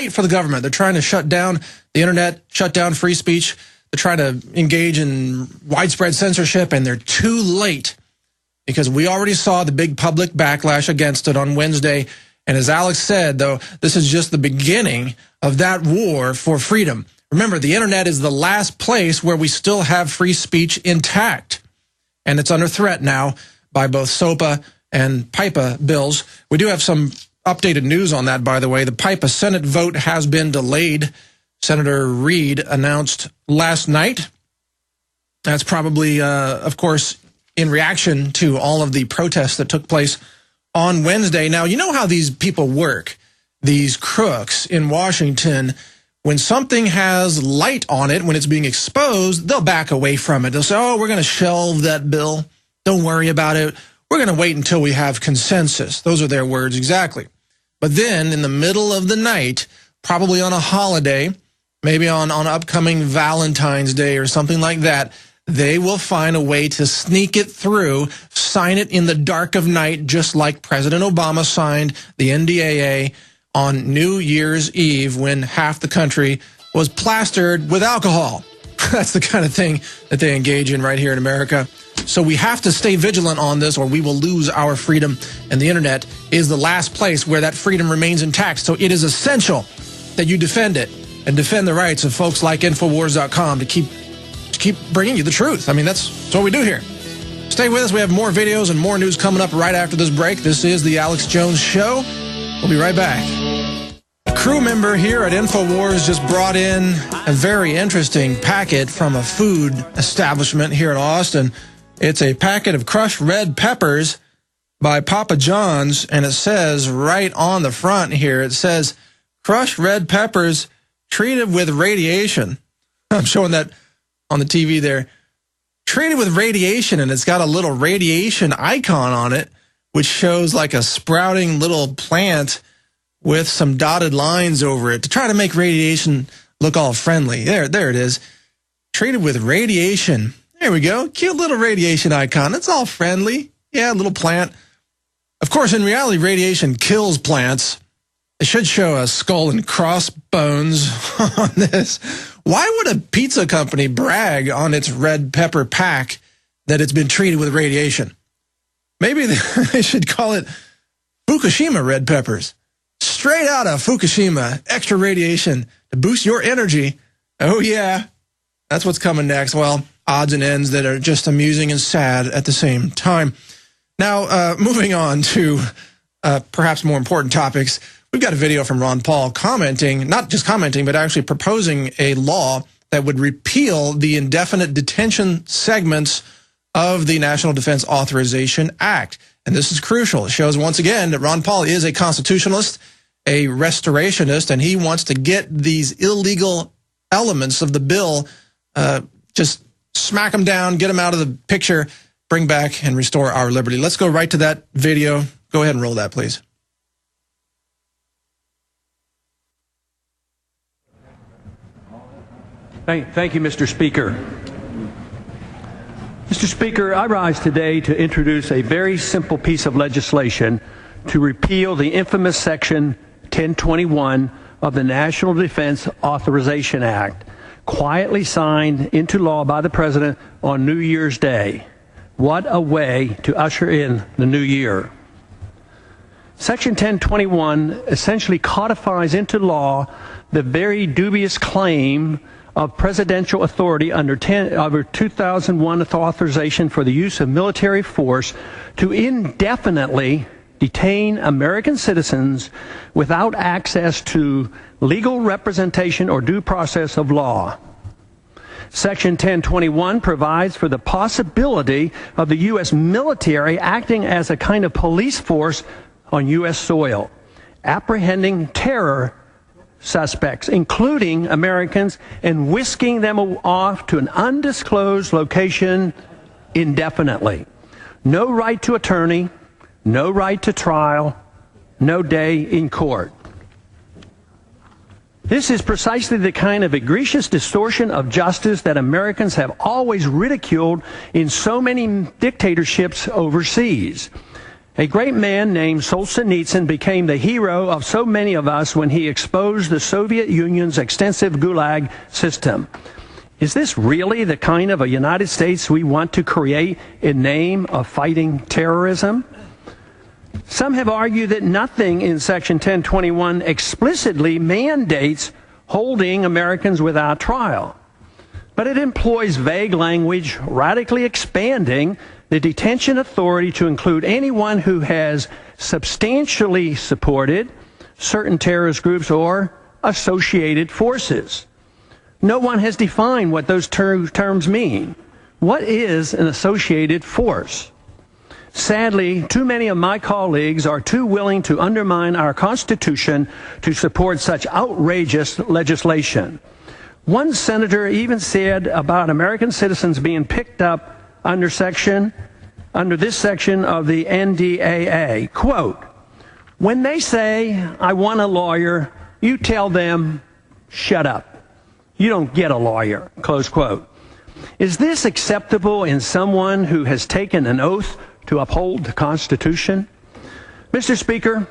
late for the government. They're trying to shut down the internet, shut down free speech. They're trying to engage in widespread censorship, and they're too late because we already saw the big public backlash against it on Wednesday. And as Alex said, though, this is just the beginning of that war for freedom. Remember, the internet is the last place where we still have free speech intact, and it's under threat now by both SOPA and PIPA bills. We do have some updated news on that, by the way. The PIPA Senate vote has been delayed. Senator Reid announced last night. That's probably, of course, in reaction to all of the protests that took place on Wednesday. Now, you know how these people work, these crooks in Washington. When something has light on it, when it's being exposed, they'll back away from it. They'll say, oh, we're going to shelve that bill. Don't worry about it. We're going to wait until we have consensus. Those are their words exactly. But then in the middle of the night, probably on a holiday, maybe on upcoming Valentine's Day or something like that, they will find a way to sneak it through, sign it in the dark of night, just like President Obama signed the NDAA on New Year's Eve when half the country was plastered with alcohol. That's the kind of thing that they engage in right here in America. So we have to stay vigilant on this or we will lose our freedom. And the internet is the last place where that freedom remains intact. So it is essential that you defend it and defend the rights of folks like Infowars.com to keep bringing you the truth. I mean, that's what we do here. Stay with us. We have more videos and more news coming up right after this break. This is The Alex Jones Show. We'll be right back. A crew member here at Infowars just brought in a very interesting packet from a food establishment here in Austin. It's a packet of crushed red peppers by Papa John's, and it says right on the front here, it says, crushed red peppers treated with radiation. I'm showing that on the TV there. Treated with radiation, and it's got a little radiation icon on it, which shows like a sprouting little plant with some dotted lines over it to try to make radiation look all friendly. There it is. Treated with radiation. There we go. Cute little radiation icon. It's all friendly. Yeah, little plant. Of course, in reality, radiation kills plants. It should show a skull and crossbones on this. Why would a pizza company brag on its red pepper pack that it's been treated with radiation? Maybe they should call it Fukushima red peppers. Straight out of Fukushima, extra radiation to boost your energy. Oh, yeah, that's what's coming next. Well, odds and ends that are just amusing and sad at the same time. Now, moving on to perhaps more important topics. We've got a video from Ron Paul commenting, not just commenting, but actually proposing a law that would repeal the indefinite detention segments of the National Defense Authorization Act. And this is crucial. It shows once again that Ron Paul is a constitutionalist, a restorationist, and he wants to get these illegal elements of the bill, just smack them down, get them out of the picture, bring back and restore our liberty. Let's go right to that video. Go ahead and roll that, please. Thank you, Mr. Speaker. Mr. Speaker, I rise today to introduce a very simple piece of legislation to repeal the infamous Section 1021 of the National Defense Authorization Act, quietly signed into law by the President on New Year's Day. What a way to usher in the new year. Section 1021 essentially codifies into law the very dubious claim of presidential authority under 2001 authorization for the use of military force to indefinitely detain American citizens without access to legal representation or due process of law. Section 1021 provides for the possibility of the U.S. military acting as a kind of police force on U.S. soil, apprehending terror suspects, including Americans, and whisking them off to an undisclosed location indefinitely. No right to attorney, no right to trial, no day in court. This is precisely the kind of egregious distortion of justice that Americans have always ridiculed in so many dictatorships overseas. A great man named Solzhenitsyn became the hero of so many of us when he exposed the Soviet Union's extensive Gulag system. Is this really the kind of a United States we want to create in name of fighting terrorism? Some have argued that nothing in Section 1021 explicitly mandates holding Americans without trial, but it employs vague language, radically expanding the detention authority to include anyone who has substantially supported certain terrorist groups or associated forces. No one has defined what those terms mean. What is an associated force? Sadly, too many of my colleagues are too willing to undermine our Constitution to support such outrageous legislation. One senator even said about American citizens being picked up under this section of the NDAA, quote, "When they say, I want a lawyer, you tell them, shut up. You don't get a lawyer," close quote. Is this acceptable in someone who has taken an oath to uphold the Constitution? Mr. Speaker,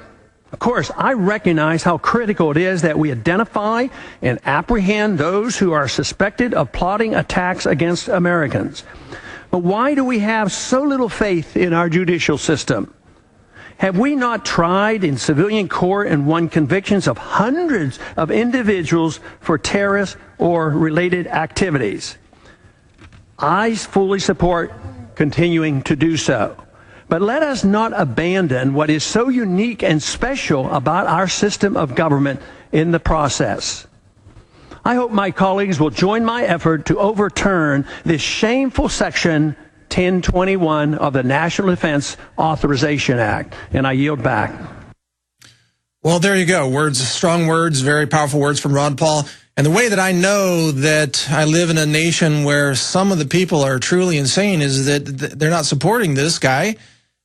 of course, I recognize how critical it is that we identify and apprehend those who are suspected of plotting attacks against Americans. But why do we have so little faith in our judicial system? Have we not tried in civilian court and won convictions of hundreds of individuals for terrorist or related activities? I fully support continuing to do so. But let us not abandon what is so unique and special about our system of government in the process. I hope my colleagues will join my effort to overturn this shameful Section 1021 of the National Defense Authorization Act. And I yield back. Well, there you go. Words, strong words, very powerful words from Ron Paul. And the way that I know that I live in a nation where some of the people are truly insane is that they're not supporting this guy.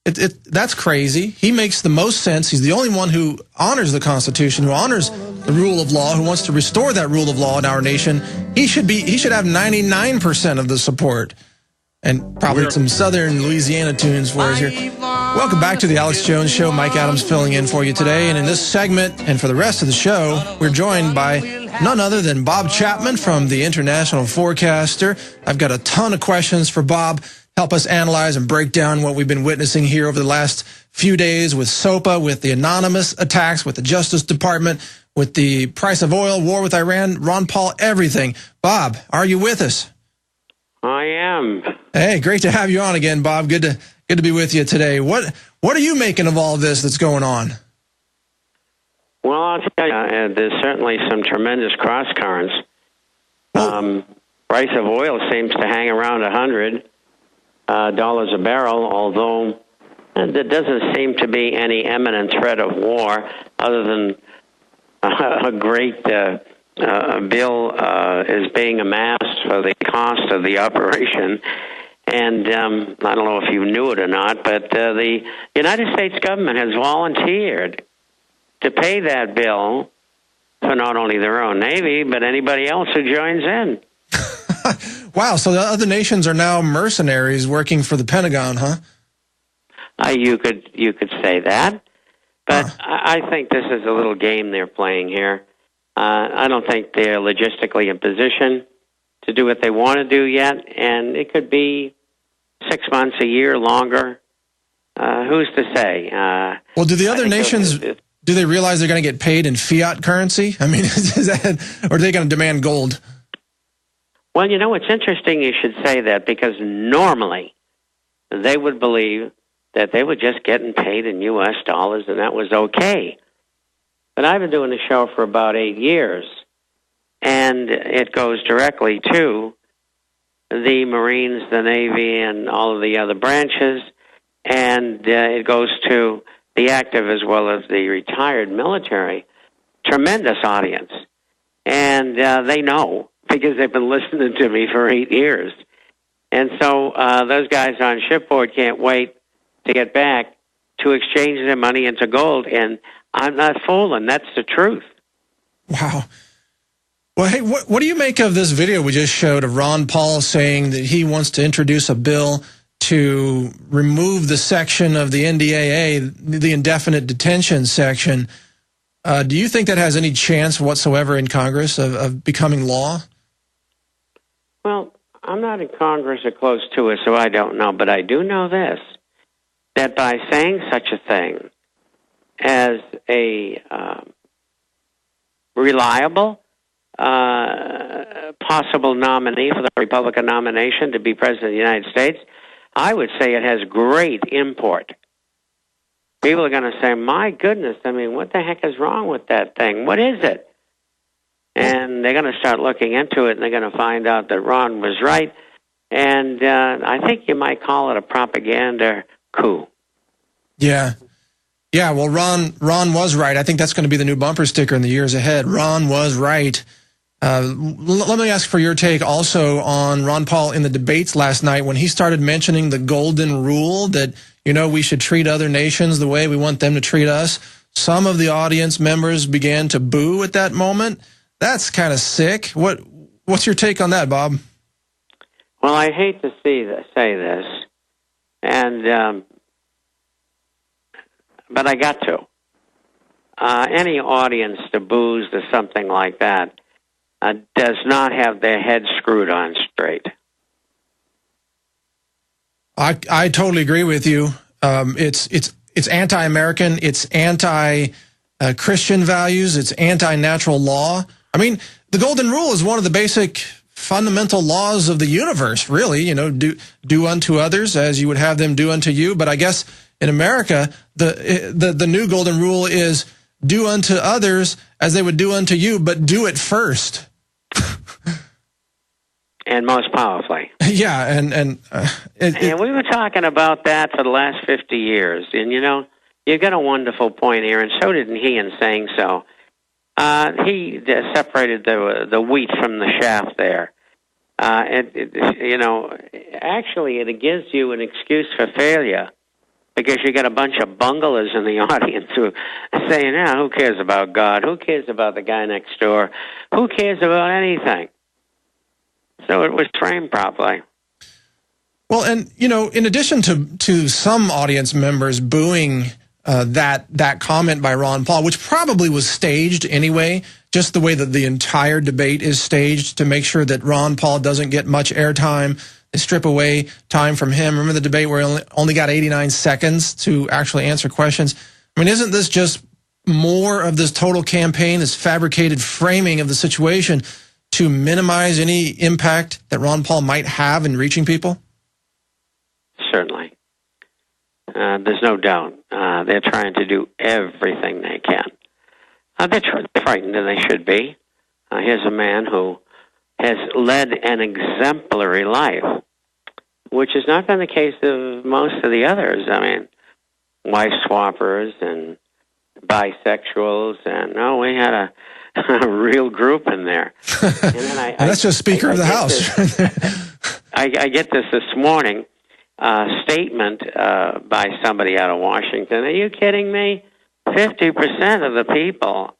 That's crazy. He makes the most sense. He's the only one who honors the Constitution, who honors the rule of law, who wants to restore that rule of law in our nation. He should have 99% of the support. And probably some Southern Louisiana tunes for us here. Welcome back to the Alex Jones Show. Mike Adams filling in for you today. And in this segment, and for the rest of the show, we're joined by none other than Bob Chapman from the International Forecaster. I've got a ton of questions for Bob. Help us analyze and break down what we've been witnessing here over the last few days with SOPA, with the anonymous attacks, with the Justice Department, with the price of oil, war with Iran, Ron Paul, everything. Bob, are you with us? I am. Hey, great to have you on again, Bob. Good to be with you today. What are you making of all this that's going on? Well, I'll tell you, there's certainly some tremendous cross currents. Price of oil seems to hang around $100 a barrel, although there doesn't seem to be any imminent threat of war other than a great bill is being amassed for the cost of the operation. And I don't know if you knew it or not, but the United States government has volunteered to pay that bill for not only their own Navy, but anybody else who joins in. Wow, so the other nations are now mercenaries working for the Pentagon, huh? You could say that, but I think this is a little game they're playing here. I don't think they're logistically in position to do what they want to do yet, and it could be 6 months, a year, longer. Who's to say? Well, do the other nations, do they realize they're going to get paid in fiat currency? I mean, or are they going to demand gold? Well, you know, it's interesting you should say that, because normally they would believe that they were just getting paid in U.S. dollars and that was okay. But I've been doing the show for about 8 years, and it goes directly to the Marines, the Navy, and all of the other branches, and it goes to the active as well as the retired military. Tremendous audience. And they know, because they've been listening to me for 8 years. And so those guys on shipboard can't wait to get back to exchange their money into gold. And I'm not fooling. That's the truth. Wow. Well, hey, what do you make of this video we just showed of Ron Paul saying that he wants to introduce a bill to remove the section of the NDAA, the indefinite detention section. Do you think that has any chance whatsoever in Congress of becoming law? Well, I'm not in Congress or close to it, so I don't know. But I do know this, that by saying such a thing as a reliable possible nominee for the Republican nomination to be President of the United States, I would say it has great import. People are going to say, my goodness, I mean, what the heck is wrong with that thing? What is it? And they're going to start looking into it, and they're going to find out that Ron was right. And I think you might call it a propaganda coup. Yeah. Yeah, well, Ron was right. I think that's going to be the new bumper sticker in the years ahead. Ron was right. Let me ask for your take also on Ron Paul in the debates last night when he started mentioning the golden rule that, we should treat other nations the way we want them to treat us. Some of the audience members began to boo at that moment. That's kind of sick. What's your take on that, Bob? Well, I hate to say this, and but I got to. Any audience that boos to something like that does not have their head screwed on straight. I totally agree with you. It's anti-American. It's anti-Christian values. It's anti-natural law. I mean, the golden rule is one of the basic fundamental laws of the universe, really. Do unto others as you would have them do unto you. But I guess in America, the new golden rule is do unto others as they would do unto you, but do it first. And most powerfully. Yeah, and we were talking about that for the last 50 years. And, you got a wonderful point here, and so did he in saying so. He separated the wheat from the chaff there. Actually, it gives you an excuse for failure because you got a bunch of bunglers in the audience who are saying, who cares about God? Who cares about the guy next door? Who cares about anything? So it was framed properly. Well, and, in addition to some audience members booing that comment by Ron Paul, which probably was staged anyway, just the way that the entire debate is staged to make sure that Ron Paul doesn't get much airtime. They strip away time from him. Remember the debate where he only got 89 seconds to actually answer questions? I mean, isn't this just more of this total campaign, this fabricated framing of the situation to minimize any impact that Ron Paul might have in reaching people? Certainly. There's no doubt. They're trying to do everything they can. They're frightened, and they should be. Here's a man who has led an exemplary life, which has not been the case of most of the others. I mean, wife swappers and bisexuals, and we had a real group in there. And then that's just Speaker of the House. I get this morning statement by somebody out of Washington. Are you kidding me? 50% of the people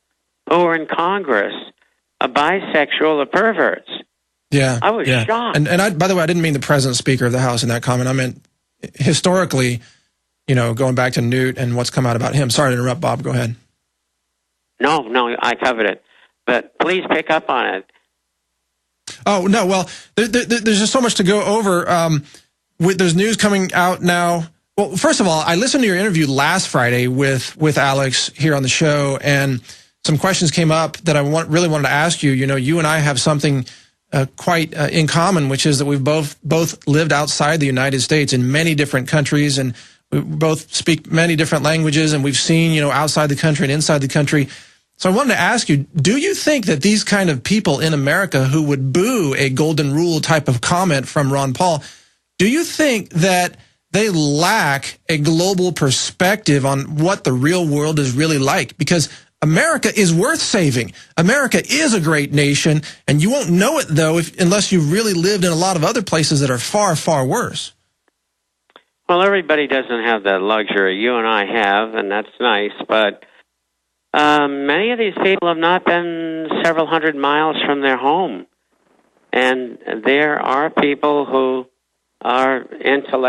who are in Congress are bisexual or perverts. Yeah, I was shocked. And by the way, I didn't mean the present Speaker of the House in that comment. I meant historically, going back to Newt and what's come out about him. Sorry to interrupt, Bob. Go ahead. No, I covered it. But please pick up on it. Oh, no, well, there's just so much to go over. There's news coming out now. Well, first of all, I listened to your interview last Friday with Alex here on the show, and some questions came up that I really wanted to ask you. You and I have something quite in common, which is that we've both lived outside the United States in many different countries, and we both speak many different languages, and we've seen, outside the country and inside the country. So I wanted to ask you, do you think that these kind of people in America who would boo a golden rule type of comment from Ron Paul, do you think that they lack a global perspective on what the real world is really like? Because America is worth saving. America is a great nation, and you won't know it, though, unless you've really lived in a lot of other places that are far, far worse. Well, everybody doesn't have that luxury. You and I have, and that's nice, but many of these people have not been several hundred miles from their home. And there are people who are intellectual